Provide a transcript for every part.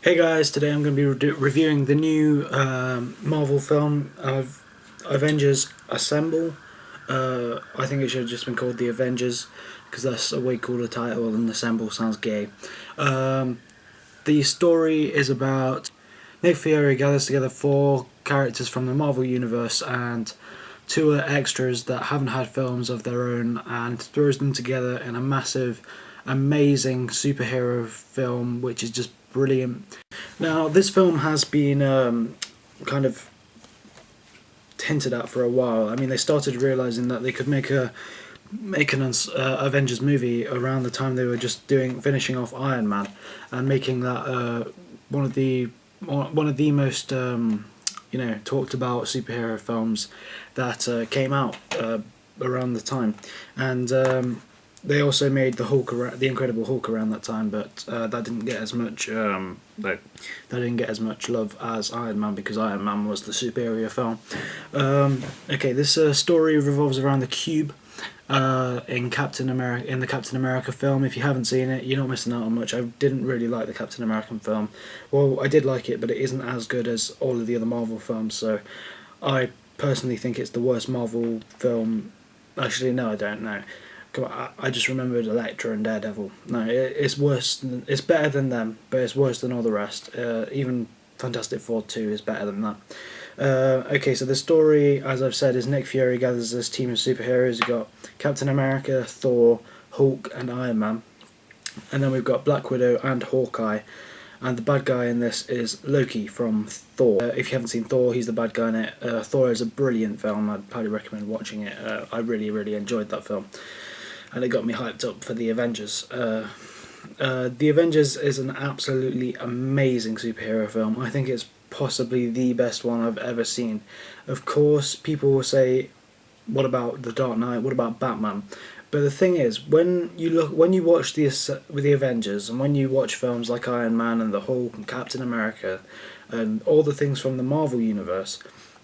Hey guys, today I'm going to be reviewing the new Marvel film of Avengers Assemble. I think it should have just been called The Avengers because that's a way cooler title than Assemble sounds gay. Um, the story is about Nick Fury gathers together four characters from the Marvel Universe and two extras that haven't had films of their own and throws them together in a massive, amazing superhero film which is just brilliant. Now, this film has been kind of hinted at for a while. I mean, they started realizing that they could make an Avengers movie around the time they were just finishing off Iron Man, and making that one of the most talked about superhero films that came out around the time, and they also made the Incredible Hulk around that time, but that didn't get as much love as Iron Man because Iron Man was the superior film. Okay, this story revolves around the Cube in the Captain America film. If you haven't seen it, you're not missing out on much. I didn't really like the Captain American film. Well, I did like it, but it isn't as good as all of the other Marvel films. So, I personally think it's the worst Marvel film. Actually, no, I don't know. Come on, I just remembered Elektra and Daredevil. No, it's worse. It's better than them, but it's worse than all the rest. Even Fantastic Four 2 is better than that. Okay, so the story, as I've said, is Nick Fury gathers this team of superheroes. We've got Captain America, Thor, Hulk, and Iron Man. And then we've got Black Widow and Hawkeye. And the bad guy in this is Loki from Thor. If you haven't seen Thor, he's the bad guy in it. Thor is a brilliant film. I'd highly recommend watching it. I really, really enjoyed that film. And it got me hyped up for the Avengers. The Avengers is an absolutely amazing superhero film. I think it's possibly the best one I've ever seen. Of course, people will say, "What about The Dark Knight? What about Batman?" But the thing is, when you watch the Avengers, and when you watch films like Iron Man and the Hulk and Captain America, and all the things from the Marvel universe,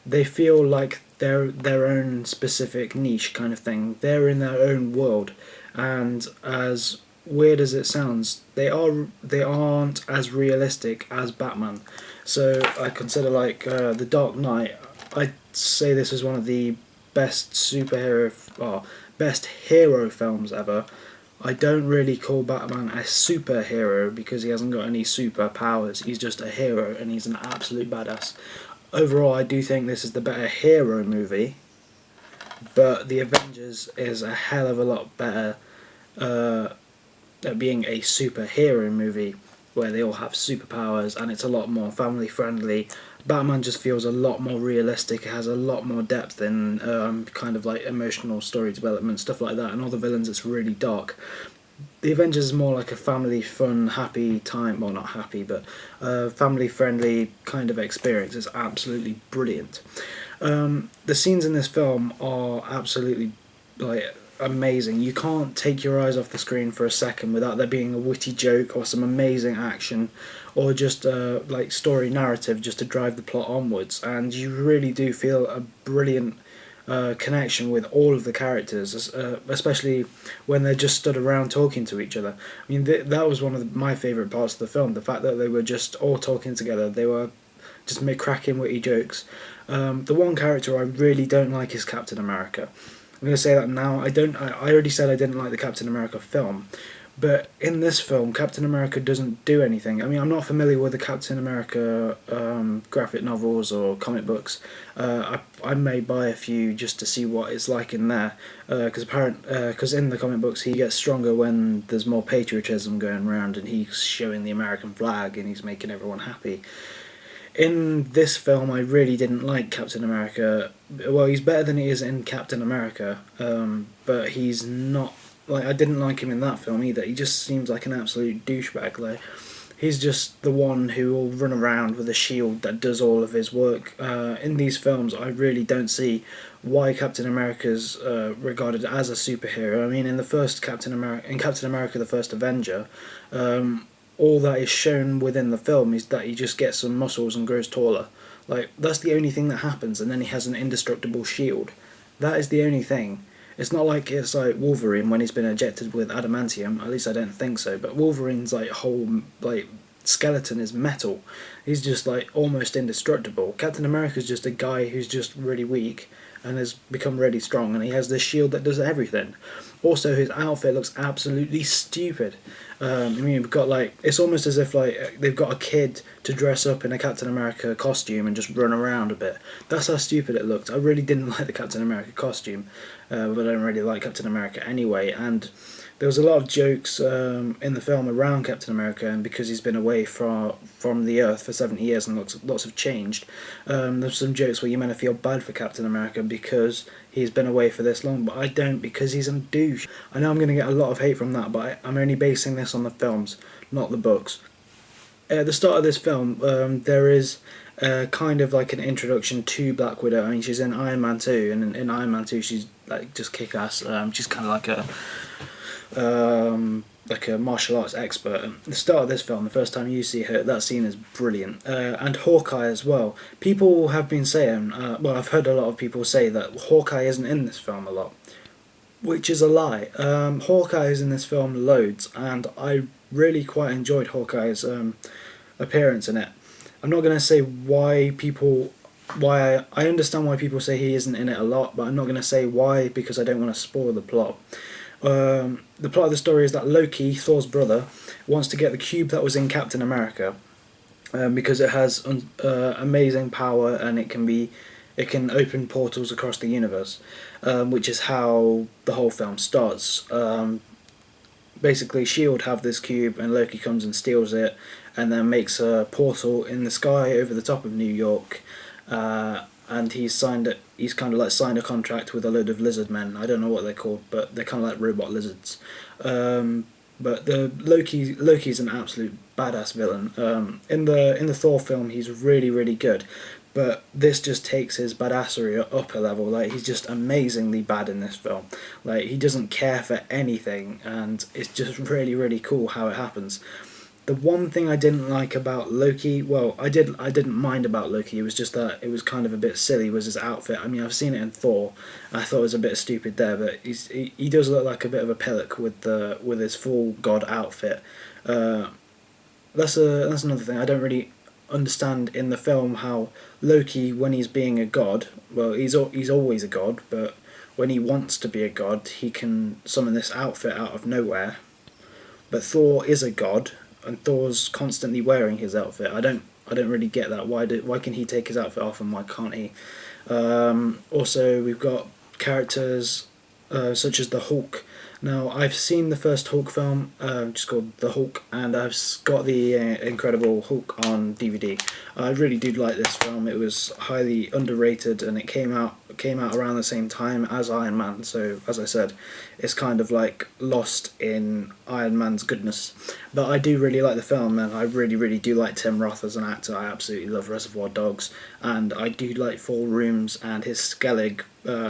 they feel like they're their own specific niche kind of thing. They're in their own world, and as weird as it sounds, they aren't as realistic as Batman. So I consider The Dark Knight. I'd say this is one of the best best hero films ever. I don't really call Batman a superhero because he hasn't got any superpowers. He's just a hero and he's an absolute badass. Overall, I do think this is the better hero movie, but The Avengers is a hell of a lot better at being a superhero movie where they all have superpowers and it's a lot more family friendly. Batman just feels a lot more realistic. It has a lot more depth in kind of like emotional story development, stuff like that, and all the villains, it's really dark. The Avengers is more like a family fun, happy time, well, not happy, but family friendly kind of experience. It's absolutely brilliant. The scenes in this film are absolutely amazing. You can't take your eyes off the screen for a second without there being a witty joke or some amazing action or just story narrative just to drive the plot onwards, and you really do feel a brilliant connection with all of the characters, especially when they're just stood around talking to each other. I mean, that was one of my favourite parts of the film, the fact that they were just all talking together. They were just cracking witty jokes. The one character I really don't like is Captain America. I'm going to say that now. I already said I didn't like the Captain America film, but in this film, Captain America doesn't do anything. I mean, I'm not familiar with the Captain America graphic novels or comic books. I may buy a few just to see what it's like in there, because in the comic books he gets stronger when there's more patriotism going around and he's showing the American flag and he's making everyone happy. In this film, I really didn't like Captain America. Well, he's better than he is in Captain America, but he's not. I didn't like him in that film either. He just seems like an absolute douchebag. He's just the one who will run around with a shield that does all of his work. In these films, I really don't see why Captain America's regarded as a superhero. I mean, in Captain America, the First Avenger, all that is shown within the film is that he just gets some muscles and grows taller. That's the only thing that happens, and then he has an indestructible shield. That is the only thing. It's not like it's like Wolverine when he's been injected with adamantium. At least I don't think so. But Wolverine's whole skeleton is metal. He's just like almost indestructible. Captain America's just a guy who's just really weak and has become really strong, and he has this shield that does everything. Also, his outfit looks absolutely stupid. I mean, we've got like, it's almost as if like they've got a kid to dress up in a Captain America costume and just run around a bit. That's how stupid it looked. I really didn't like the Captain America costume, but I don't really like Captain America anyway. And there was a lot of jokes in the film around Captain America, and because he's been away from the Earth for 70 years and lots have changed, there's some jokes where you're meant to feel bad for Captain America because he's been away for this long, but I don't, because he's a douche. I know I'm going to get a lot of hate from that, but I'm only basing this on the films, not the books. At the start of this film, there is kind of like an introduction to Black Widow. I mean, she's in Iron Man 2, and in Iron Man 2 she's like just kick-ass. She's kind of like a martial arts expert. At the start of this film, the first time you see her, that scene is brilliant. And Hawkeye as well. People have been saying, well, I've heard a lot of people say that Hawkeye isn't in this film a lot, which is a lie. Hawkeye is in this film loads, and I really quite enjoyed Hawkeye's appearance in it. I'm not going to say why I understand why people say he isn't in it a lot, but I'm not going to say why because I don't want to spoil the plot. The plot of the story is that Loki, Thor's brother, wants to get the cube that was in Captain America, because it has amazing power and it can open portals across the universe, which is how the whole film starts. Basically, S.H.I.E.L.D. have this cube and Loki comes and steals it and then makes a portal in the sky over the top of New York, and he's kind of like signed a contract with a load of lizard men. I don't know what they're called, but they're kind of like robot lizards. But the Loki's an absolute badass villain. In the Thor film, he's really, really good, but this just takes his badassery up a level. Like, he's just amazingly bad in this film. Like, he doesn't care for anything, and it's just really, really cool how it happens. The one thing I didn't like about Loki, well, I didn't mind about Loki, it was just that it was kind of a bit silly, was his outfit. I mean, I've seen it in Thor, and I thought it was a bit stupid there, but he does look like a bit of a pillock with his full god outfit. That's another thing. I don't really understand in the film how Loki, when he's being a god, well, he's always a god, but when he wants to be a god, he can summon this outfit out of nowhere. But Thor is a god, and Thor's constantly wearing his outfit. I don't really get that. Why can he take his outfit off and why can't he? Also, we've got characters such as the Hulk. Now, I've seen the first Hulk film, just called The Hulk, and I've got the Incredible Hulk on DVD. I really did like this film. It was highly underrated, and it came out around the same time as Iron Man. So, as I said, it's kind of like lost in Iron Man's goodness. But I do really like the film, and I really, really do like Tim Roth as an actor. I absolutely love Reservoir Dogs, and I do like Four Rooms, and his Skellig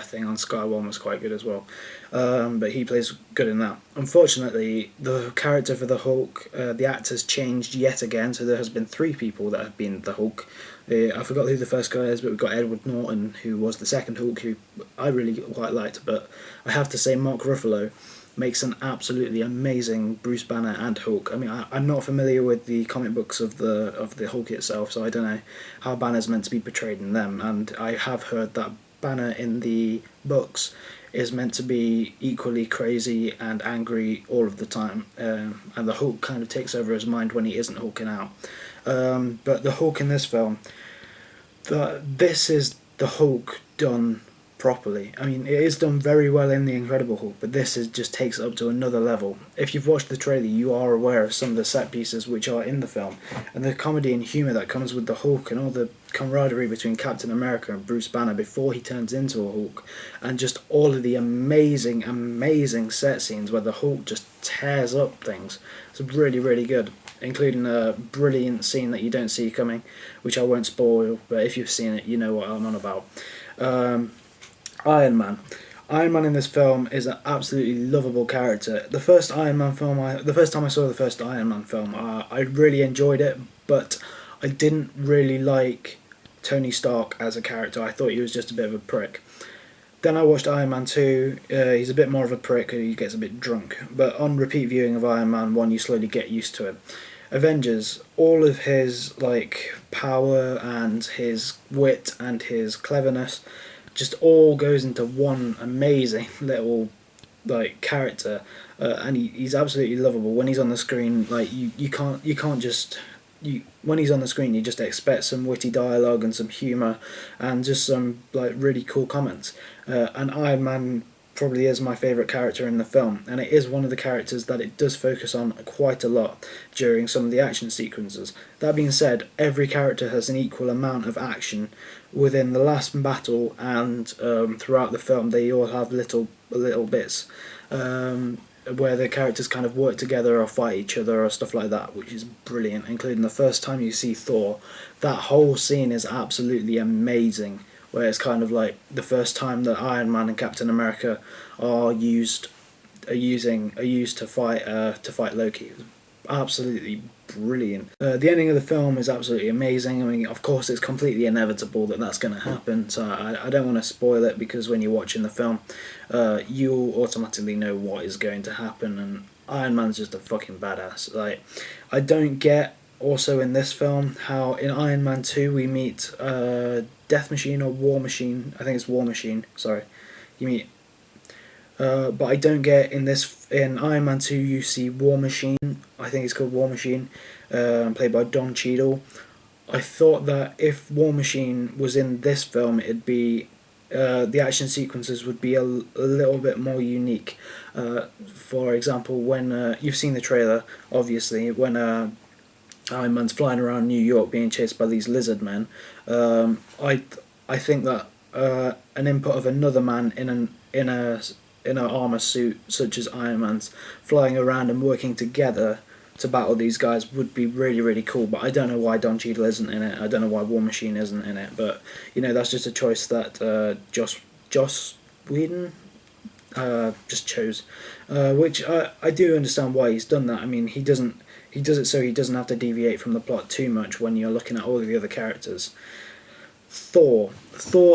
thing on Sky One was quite good as well. But he plays good in that. Unfortunately, the character for the Hulk, the actor's changed yet again, so there has been 3 people that have been the Hulk. I forgot who the first guy is, but we've got Edward Norton, who was the second Hulk, who I really quite liked, but I have to say Mark Ruffalo makes an absolutely amazing Bruce Banner and Hulk. I mean, I'm not familiar with the comic books of the Hulk itself, so I don't know how Banner's meant to be portrayed in them, and I have heard that Banner in the books is meant to be equally crazy and angry all of the time, and the Hulk kind of takes over his mind when he isn't hulking out. But the Hulk in this film, this is the Hulk done properly. I mean, it is done very well in The Incredible Hulk, but this just takes it up to another level. If you've watched the trailer, you are aware of some of the set pieces which are in the film, and the comedy and humour that comes with the Hulk, and all the camaraderie between Captain America and Bruce Banner before he turns into a Hulk, and just all of the amazing, amazing set scenes where the Hulk just tears up things. It's really, really good, including a brilliant scene that you don't see coming, which I won't spoil, but if you've seen it, you know what I'm on about. Iron Man. Iron Man in this film is an absolutely lovable character. The first time I saw the first Iron Man film, I really enjoyed it, but I didn't really like Tony Stark as a character. I thought he was just a bit of a prick. Then I watched Iron Man 2, he's a bit more of a prick, he gets a bit drunk, but on repeat viewing of Iron Man 1 you slowly get used to him. Avengers, all of his like power and his wit and his cleverness just all goes into one amazing little like character, and he's absolutely lovable when he's on the screen. Like you can't just when he's on the screen you just expect some witty dialogue and some humour and just some like really cool comments. And Iron Man probably is my favourite character in the film, and it is one of the characters that it does focus on quite a lot during some of the action sequences. That being said, every character has an equal amount of action within the last battle, and throughout the film they all have little bits where the characters kind of work together or fight each other or stuff like that, which is brilliant, including the first time you see Thor. That whole scene is absolutely amazing, where it's kind of like the first time that Iron Man and Captain America are used to fight Loki. It was absolutely brilliant. The ending of the film is absolutely amazing. I mean, of course, it's completely inevitable that that's going to happen, so I don't want to spoil it, because when you're watching the film, you'll automatically know what is going to happen, and Iron Man's just a fucking badass. Like, I don't get also in this film how in Iron Man 2 we meet Death Machine or War Machine. I think it's War Machine, sorry. You meet but I don't get in Iron Man 2 you see War Machine, I think it's called War Machine, played by Don Cheadle. I thought that if War Machine was in this film, it'd be the action sequences would be a little bit more unique. For example, when you've seen the trailer, obviously, when Iron Man's flying around New York being chased by these lizard men, I think that an input of another man in an armor suit such as Iron Man's flying around and working together to battle these guys would be really, really cool. But I don't know why Don Cheadle isn't in it. I don't know why War Machine isn't in it. But you know, that's just a choice that Joss Whedon just chose, which I do understand why he's done that. I mean, he does it so he doesn't have to deviate from the plot too much when you're looking at all the other characters. Thor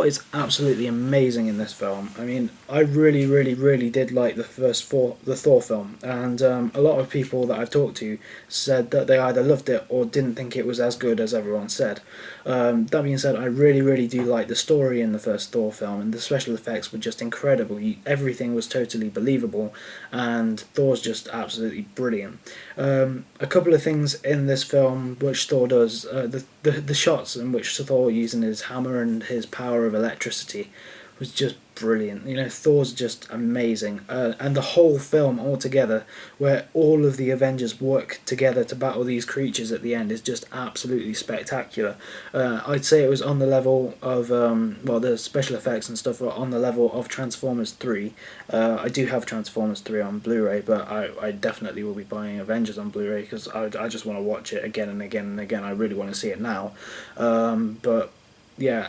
is absolutely amazing in this film. I mean, I really, really, really did like the Thor film, and a lot of people that I've talked to said that they either loved it or didn't think it was as good as everyone said. That being said, I really, really do like the story in the first Thor film, and the special effects were just incredible. Everything was totally believable, and Thor's just absolutely brilliant. A couple of things in this film which Thor does, the shots in which Thor using his hammer and his power of electricity was just brilliant. You know, Thor's just amazing, and the whole film altogether, where all of the Avengers work together to battle these creatures at the end, is just absolutely spectacular. I'd say it was on the level of the special effects and stuff were on the level of Transformers 3. I do have Transformers 3 on Blu-ray, but I definitely will be buying Avengers on Blu-ray, because I just want to watch it again and again and again. I really want to see it now. But yeah,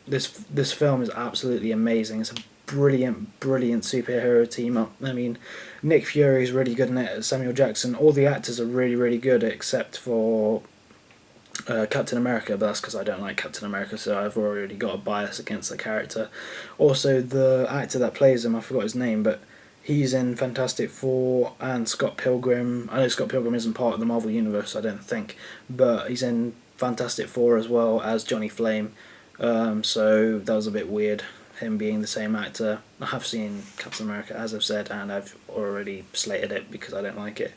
this film is absolutely amazing. It's a brilliant superhero team up. I mean, Nick Fury is really good in it. Samuel Jackson, all the actors are really, really good except for Captain America, but that's because I don't like Captain America, so I've already got a bias against the character. Also, the actor that plays him, I forgot his name, but he's in Fantastic Four and Scott Pilgrim. I know Scott Pilgrim isn't part of the Marvel Universe, I don't think, but he's in Fantastic Four as well as Johnny Flame. So that was a bit weird, him being the same actor. I have seen Captain America, as I've said, and I've already slated it because I don't like it.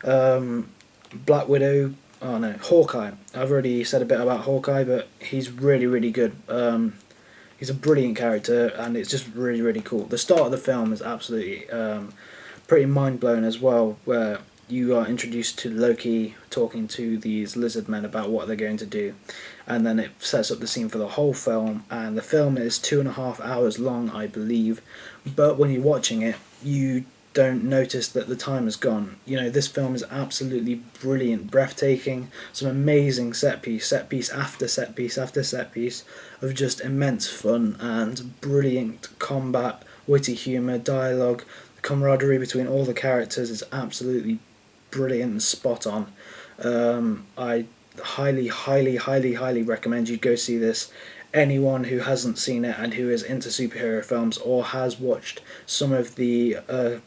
Black Widow, Hawkeye. I've already said a bit about Hawkeye, but he's really, really good. He's a brilliant character, and it's just really, really cool. The start of the film is absolutely pretty mind-blowing as well, where you are introduced to Loki talking to these lizard men about what they're going to do, and then it sets up the scene for the whole film, and the film is 2.5 hours long, I believe, but when you're watching it, you don't notice that the time has gone. You know, this film is absolutely brilliant, breathtaking, some amazing set piece after set piece after set piece of just immense fun and brilliant combat, witty humour, dialogue. The camaraderie between all the characters is absolutely brilliant and spot on. I highly recommend you go see this. Anyone who hasn't seen it and who is into superhero films or has watched some of the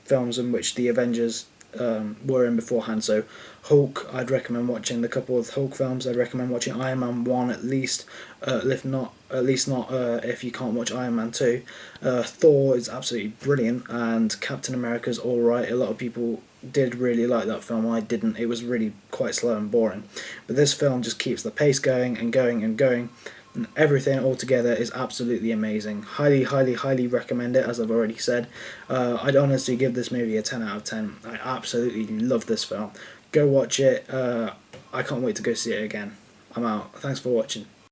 films in which the Avengers were in beforehand. So Hulk, I'd recommend watching the couple of Hulk films. I'd recommend watching Iron Man 1 at least, if not if you can't watch Iron Man 2. Thor is absolutely brilliant, and Captain America's alright. A lot of people did really like that film. I didn't. It was really quite slow and boring. But this film just keeps the pace going and going and going. And everything altogether is absolutely amazing. Highly, highly, highly recommend it, as I've already said. I'd honestly give this movie a 10 out of 10. I absolutely love this film. Go watch it. I can't wait to go see it again. I'm out. Thanks for watching.